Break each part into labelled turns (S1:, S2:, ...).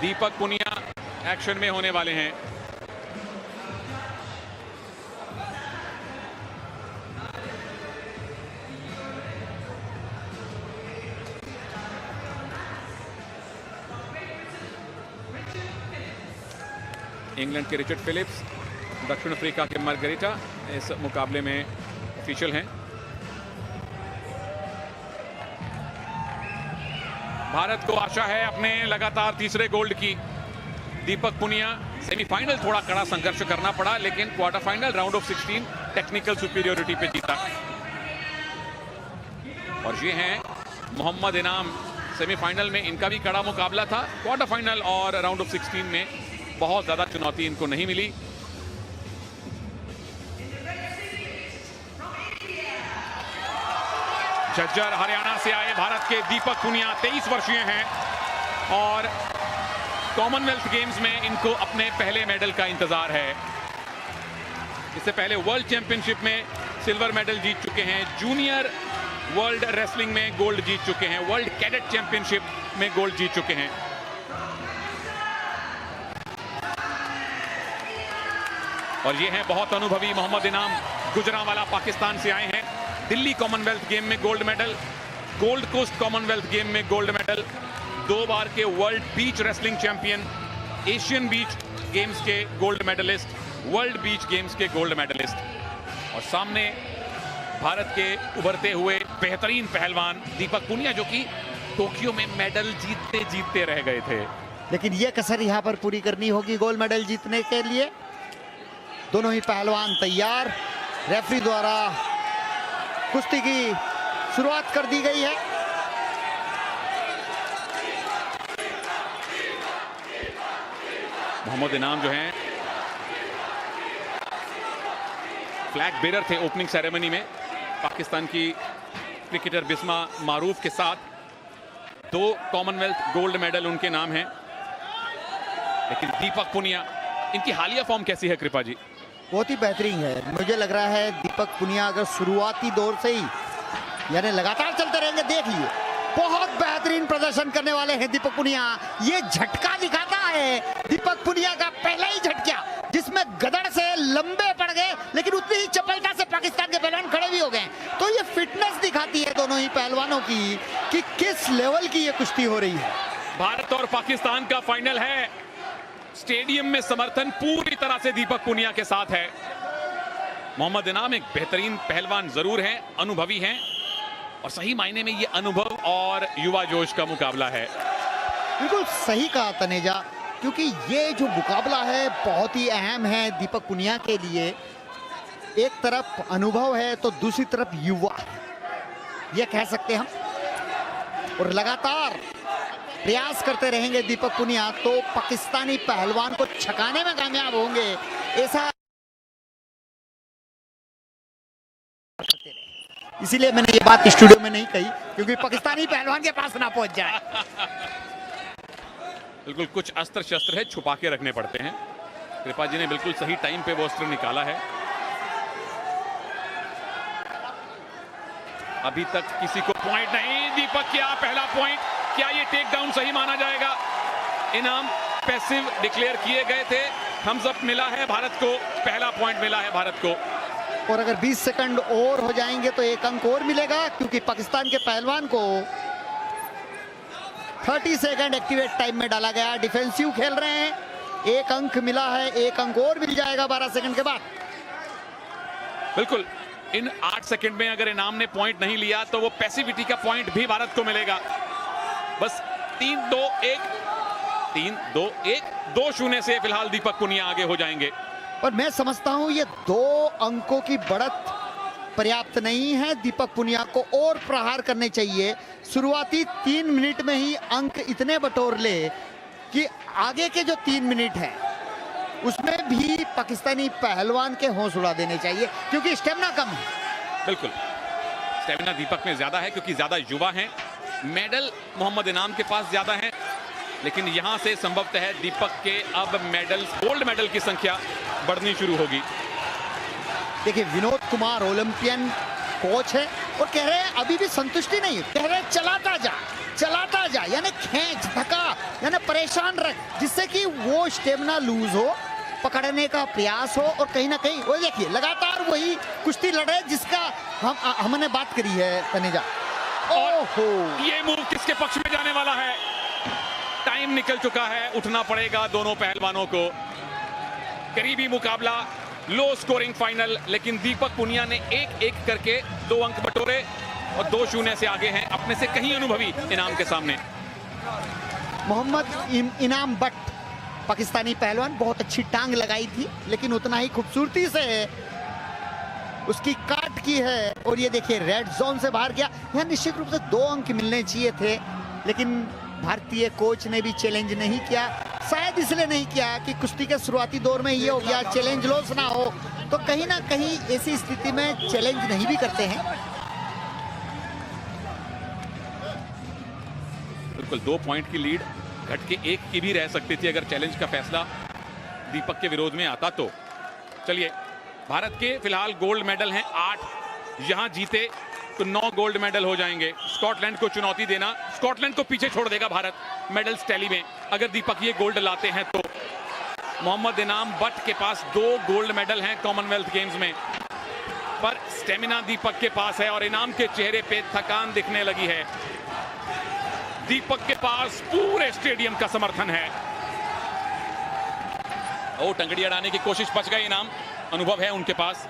S1: दीपक Punia action में होने वाले हैं। इंग्लैंड के रिचर्ड फिलिप्स, दक्षिण अफ्रीका के मार्गरेटा इस मुकाबले में ऑफिशियल हैं। भारत को आशा है अपने लगातार तीसरे गोल्ड की। दीपक पुनिया सेमीफाइनल थोड़ा कड़ा संघर्ष करना पड़ा, लेकिन quarter final round of 16 technical superiority पे जीता। और ये हैं मोहम्मद इनाम। सेमीफाइनल में इनका भी कड़ा मुकाबला था। क्वार्टर फाइनल और राउंड ऑफ 16 में बहुत ज्यादा चुनौती इनको नहीं मिली। झज्जर हरियाणा से आए भारत के दीपक पुनिया 23 वर्षीय हैं और कॉमनवेल्थ गेम्स में इनको अपने पहले मेडल का इंतजार है। इससे पहले वर्ल्ड चैंपियनशिप में सिल्वर मेडल जीत चुके हैं, जूनियर वर्ल्ड रेसलिंग में गोल्ड जीत चुके हैं, वर्ल्ड कैडेट चैंपियनशिप में गोल्ड जीत चुके हैं। और ये हैं बहुत अनुभवी मोहम्मद इनाम, गुजरांवाला पाकिस्तान से आए हैं। दिल्ली कॉमनवेल्थ गेम में gold medal, Gold Coast Commonwealth game में गोल्ड मेडल, 2 बार के world beach wrestling champion, Asian beach games के gold medallist, world beach games के गोल्ड मेडलिस्ट। और सामने भारत के उभरते हुए बेहतरीन पहलवान दीपक पुनिया, जो कि टोक्यो में मेडल जीतते जीतते रह गए थे।
S2: लेकिन यह कसर यहां पर पूरी करनी होगी गोल्ड मेडल जीतने के लिए। दोनों ही पहलवान तैयार। रेफरी द्वारा कुश्ती की शुरुआत कर दी गई है।
S1: मोहम्मद इनाम जो हैं फ्लैग बेरर थे ओपनिंग सेरेमनी में। पाकिस्तान की क्रिकेटर बिस्मा मारूफ के साथ 2 कॉमनवेल्थ गोल्ड मेडल उनके नाम हैं। लेकिन दीपक पुनिया, इनकी हालिया फॉर्म कैसी है कृपा जी?
S2: बहुत ही बेहतरीन है। मुझे लग रहा है दीपक पुनिया अगर शुरुआती दौर से ही यानी लगातार चलते रहेंगे, देख लिए बहुत बेहतरीन प्रदर्शन करने वाले हैं दीपक पुनिया। ये झटका दिखाता है दीपक पुनिया का पहला ही झटका, जिसमें गदड़ से लंबे पड़ गए, लेकिन उतनी ही चपलता से पाकिस्तान के पहलवान खड़े भी हो गए। तो ये फिटनेस दिखाती है दोनों ही पहलवानों की कि किस लेवल की ये कुश्ती हो रही है।
S1: भारत और पाकिस्तान का फाइनल है। स्टेडियम में समर्थन पूरी तरह से दीपक पुनिया के साथ है। मोहम्मद इनाम एक बेहतरीन पहलवान जरूर हैं, अनुभवी हैं, और सही मायने में ये अनुभव और युवा जोश का मुकाबला है।
S2: बिल्कुल सही कहा तनेजा, क्योंकि ये जो मुकाबला है बहुत ही अहम है दीपक पुनिया के लिए। एक तरफ अनुभव है तो दूसरी तरफ युवा, ये कह सकते हम। और लगातार प्रयास करते रहेंगे दीपक पुनिया तो पाकिस्तानी पहलवान को छकाने में कामयाब होंगे, ऐसा इसीलिए मैंने ये बात स्टूडियो में नहीं कही, क्योंकि पाकिस्तानी पहलवान के पास ना पहुंच जाए।
S1: बिल्कुल कुछ अस्त्र शस्त्र है, छुपा के रखने पड़ते हैं। कृपा जी ने बिल्कुल सही टाइम पे वो अस्त्र निकाला है। अभी तक किसी को पॉइंट नहीं। दीपक क्या पहला पॉइंट, क्या ये टेक डाउन सही माना जाएगा? इनाम पैसिव डिक्लेयर किए गए थे, थम्स अप मिला है भारत को, पहला पॉइंट मिला है भारत को।
S2: और अगर 20 सेकंड और हो जाएंगे तो 1 अंक और मिलेगा, क्योंकि पाकिस्तान के पहलवान को 30 सेकंड एक्टिवेट टाइम में डाला गया। डिफेंसिव खेल रहे हैं, 1 अंक मिला है, 1 अंक और मिल जाएगा 12 सेकंड के बाद।
S1: बिल्कुल, इन 8 सेकंड में अगर इनाम ने पॉइंट नहीं लिया तो वो पैसिविटी का पॉइंट भी भारत को मिलेगा। बस 3-2-1 2-0 से फिलहाल दीपक पुनिया आगे हो जाएंगे।
S2: और मैं समझता हूं ये 2 अंकों की बढ़त पर्याप्त नहीं है। दीपक पुनिया को और प्रहार करने चाहिए। शुरुआती 3 मिनट में ही अंक इतने बटोर ले कि आगे के जो 3 मिनट है उसमें भी पाकिस्तानी पहलवान के होश उड़ा देने चाहिए, क्योंकि स्टेमिना कम है।
S1: बिल्कुल, स्टेमिना दीपक में ज्यादा है क्योंकि ज्यादा युवा हैं। मेडल मोहम्मद इनाम के पास ज्यादा है, लेकिन यहां से संभवतः है दीपक के अब मेडल, गोल्ड मेडल की संख्या बढ़नी शुरू होगी।
S2: देखिए, विनोद कुमार ओलंपियन कोच है और कह रहे हैं अभी भी संतुष्टि नहीं है, कह रहे हैं चलाता जा, चलाता जा, यानी खींच धक्का, यानी परेशान रख, जिससे कि वो स्टेमिना लूज हो, पकड़ने का प्रयास हो, और कहीं ना कहीं वो देखिए लगातार वही कुश्ती लड़ रहे जिसका हमने बात करी है तनेजा।
S1: ओहो, ये मूव किसके पक्ष में जाने वाला है? टाइम निकल चुका है, उठना पड़ेगा दोनों पहलवानों को। करीबी मुकाबला, लो स्कोरिंग फाइनल, लेकिन दीपक पुनिया ने एक एक करके 2 अंक बटोरे और 2-0 से आगे हैं अपने से कहीं अनुभवी इनाम के सामने।
S2: मोहम्मद इनाम बट पाकिस्तानी पहलवान, बहुत अच्छी टांग लगाई थी, लेकिन उतना ही खूबसूरती से उसकी काट की है। और ये देखिए रेड जोन से बाहर गया। यहाँ निश्चित रूप से 2 अंक मिलने चाहिए थे, लेकिन भारतीय कोच ने भी चैलेंज नहीं किया। शायद इसलिए नहीं किया कि कुश्ती के शुरुआती दौर में ये हो गया चैलेंज लॉस ना हो, तो कहीं ना कहीं ऐसी स्थिति में चैलेंज नहीं भी करते हैं।
S1: बिल्कुल 2 पॉइंट की लीड घट के 1 की भी रह सकती थी अगर चैलेंज का फैसला दीपक के विरोध में आता तो। चलिए, भारत के फिलहाल गोल्ड मेडल हैं 8, यहां जीते तो 9 गोल्ड मेडल हो जाएंगे। स्कॉटलैंड को चुनौती देना, स्कॉटलैंड को पीछे छोड़ देगा भारत मेडल्स टैली में अगर दीपक ये गोल्ड लाते हैं तो। मोहम्मद इनाम बट के पास 2 गोल्ड मेडल हैं कॉमनवेल्थ गेम्स में, पर स्टेमिना दीपक के पास है और इनाम के चेहरे पे थकान दिखने लगी है। दीपक के पास पूरे स्टेडियम का समर्थन है। ओ, टंगड़ी अड़ाने की कोशिश, बच गए इनाम, अनुभव है उनके पास।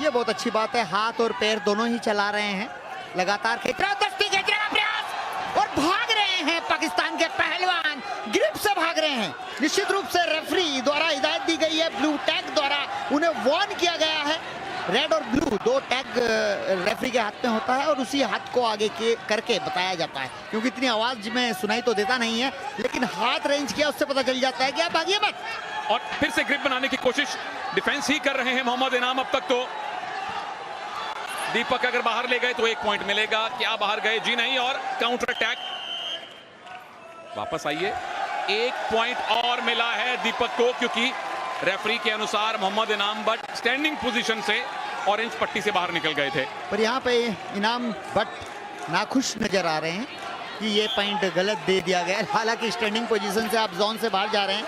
S2: ये बहुत अच्छी बात है, हाथ और पैर दोनों ही चला रहे हैं, लगातार खींच रहा, दस्ती खींचने का प्रयास, और भाग रहे हैं पाकिस्तान के पहलवान, ग्रिप से भाग रहे हैं। निश्चित रूप से रेफरी द्वारा हिदायत दी गई है, ब्लू टैग द्वारा उन्हें वार्न किया गया है। रेड और ब्लू 2 टैग रेफरी के हाथ में होता है और उसी हाथ को आगे करके बताया जाता है, क्योंकि इतनी आवाज में सुनाई तो देता नहीं है, लेकिन हाथ रेंज किया उससे पता चल जाता है कि आप भागिए मत।
S1: और फिर से ग्रिप बनाने की कोशिश, डिफेंस ही कर रहे हैं मोहम्मद इनाम अब तक तो। दीपक अगर बाहर ले गए तो 1 पॉइंट मिलेगा, क्या बाहर गए? जी नहीं, और काउंटर अटैक। वापस आइए, 1 पॉइंट और मिला है दीपक को, क्योंकि रेफरी के अनुसार मोहम्मद इनाम बट स्टैंडिंग पोजीशन से ऑरेंज पट्टी से बाहर निकल गए थे।
S2: पर यहाँ पे इनाम बट नाखुश नजर आ रहे हैं कि ये पॉइंट गलत दे दिया गया। हालांकि स्टैंडिंग पोजीशन से आप जोन से बाहर जा रहे हैं,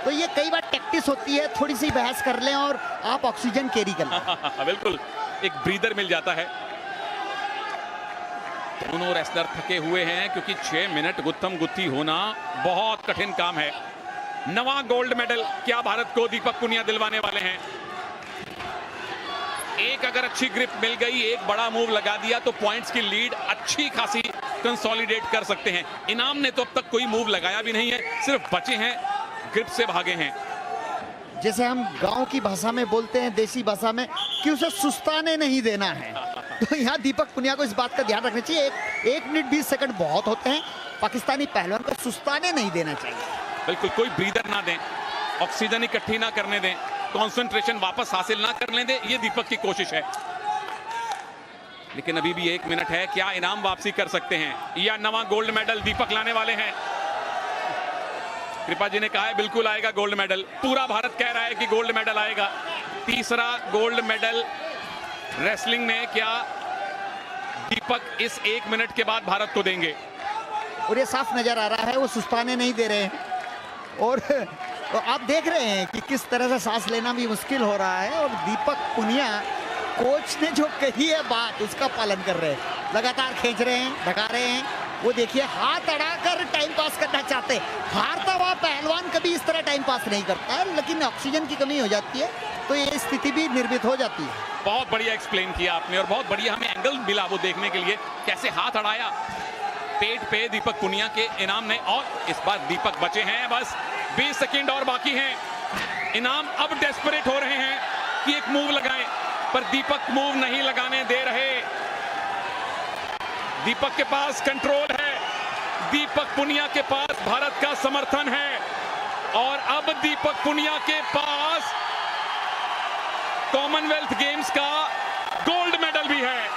S2: तो ये कई बार टैक्टिस होती है, थोड़ी सी बहस कर लें और आप ऑक्सीजन कैरी कर लें।
S1: बिल्कुल, एक ब्रीदर मिल जाता है। दोनों रेसलर थके हुए हैं, क्योंकि 6 मिनट गुत्थम गुत्थी होना बहुत कठिन काम है। 9वां गोल्ड मेडल क्या भारत को दीपक पुनिया दिलवाने वाले हैं? एक अगर अच्छी ग्रिप मिल गई, एक बड़ा मूव लगा दिया, तो पॉइंट्स की लीड अच्छी खासी कंसोलिडेट कर सकते हैं। इनाम ने तो अब तक कोई मूव लगाया भी नहीं है, सिर्फ बचे हैं, ग्रिप से भागे हैं।
S2: जैसे हम गांव की भाषा में बोलते हैं, देसी भाषा में, कि उसे सुस्ताने नहीं देना है। तो यहाँ दीपक पुनिया को इस बात का ध्यान रखना चाहिए। 1 मिनट 20 सेकंड बहुत होते हैं, पाकिस्तानी पहलवान को सुस्ताने नहीं देना चाहिए।
S1: बिल्कुल, कोई ब्रीदर ना दें, ऑक्सीजन इकट्ठी ना करने दें, कंसंट्रेशन वापस हासिल ना करने दें, ये दीपक की कोशिश है। लेकिन अभी भी 1 मिनट है, क्या इनाम वापसी कर सकते हैं या 9वां गोल्ड मेडल दीपक लाने वाले हैं? कृपा जी ने कहा है बिल्कुल आएगा गोल्ड मेडल, पूरा भारत कह रहा है कि गोल्ड मेडल आएगा। 3रा गोल्ड मेडल रेसलिंग में क्या दीपक इस 1 मिनट के बाद भारत को देंगे?
S2: और ये साफ नजर आ रहा है वो सुस्ताने नहीं दे रहे हैं, और आप देख रहे हैं कि किस तरह से सांस लेना भी मुश्किल हो रहा है। और दीपक पुनिया कोच ने जो कही है बात, उसका पालन कर रहे हैं, लगातार खींच रहे हैं, ढका रहे हैं। वो देखिए हाथ अड़ाकर टाइम पास करना चाहते हैं। हारता हुआ पहलवान कभी इस तरह टाइम पास नहीं करता है, लेकिन ऑक्सीजन की कमी हो जाती है तो ये स्थिति भी निर्मित हो जाती है।
S1: बहुत बढ़िया एक्सप्लेन किया आपने, और बहुत बढ़िया हमें एंगल मिला वो देखने के लिए, कैसे हाथ अड़ाया पेट पे दीपक पुनिया के इनाम ने। और इस बार दीपक बचे हैं, बस 20 सेकंड और बाकी हैं। इनाम अब डेस्परेट हो रहे हैं कि एक मूव लगाएं, पर दीपक मूव नहीं लगाने दे रहे। दीपक के पास कंट्रोल है, दीपक पुनिया के पास भारत का समर्थन है, और अब दीपक पुनिया के पास कॉमनवेल्थ गेम्स का गोल्ड मेडल भी है।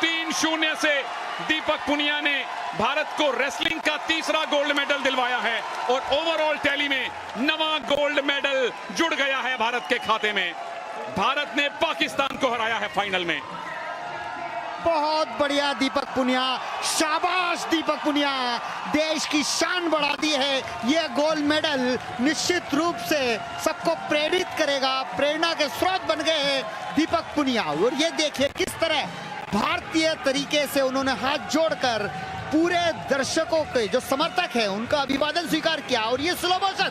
S1: 3-0 से दीपक पुनिया ने भारत को रेसलिंग का 3रा गोल्ड मेडल दिलवाया है, और ओवरऑल टैली में 9वां गोल्ड मेडल जुड़ गया है भारत के खाते में। भारत ने पाकिस्तान को हराया है फाइनल में।
S2: बहुत बढ़िया दीपक पुनिया, शाबाश दीपक पुनिया, देश की शान बढ़ा दी है। यह गोल्ड मेडल निश्चित रूप से सबको प्रेरित करेगा, प्रेरणा के स्रोत बन गए हैं दीपक पुनिया। और ये देखिए किस तरह भारतीय तरीके से उन्होंने हाथ जोड़कर पूरे दर्शकों के जो समर्थक हैं उनका अभिवादन स्वीकार किया। और ये स्लो मोशन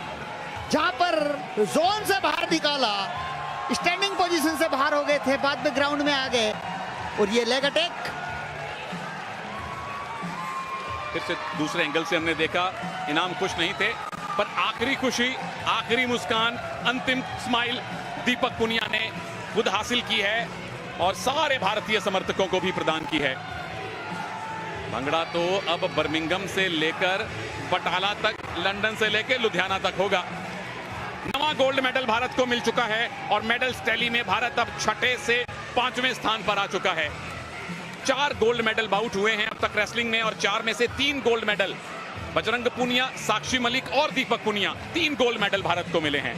S2: जहां पर जोन से बाहर निकाला, स्टैंडिंग पोजीशन से बाहर हो गए थे, बाद में ग्राउंड में आ गए। और ये लेग अटैक
S1: फिर से दूसरे एंगल से हमने देखा, इनाम खुश नहीं थे, पर आखिरी खुशी, आखिरी मुस्कान, अंतिम स्माइल दीपक पुनिया ने खुद हासिल की है और सारे भारतीय समर्थकों को भी प्रदान की है। भंगड़ा तो अब बर्मिंघम से लेकर बटाला तक, लंदन से लेकर लुधियाना तक होगा। नवा गोल्ड मेडल भारत को मिल चुका है और मेडल्स टैली में भारत अब 6 से 5वें स्थान पर आ चुका है। 4 गोल्ड मेडल बाउट हुए हैं अब तक रेसलिंग में और 4 में से 3 गोल्ड मेडल बजरंग पुनिया, साक्षी मलिक और दीपक पुनिया, 3 गोल्ड मेडल भारत को मिले हैं।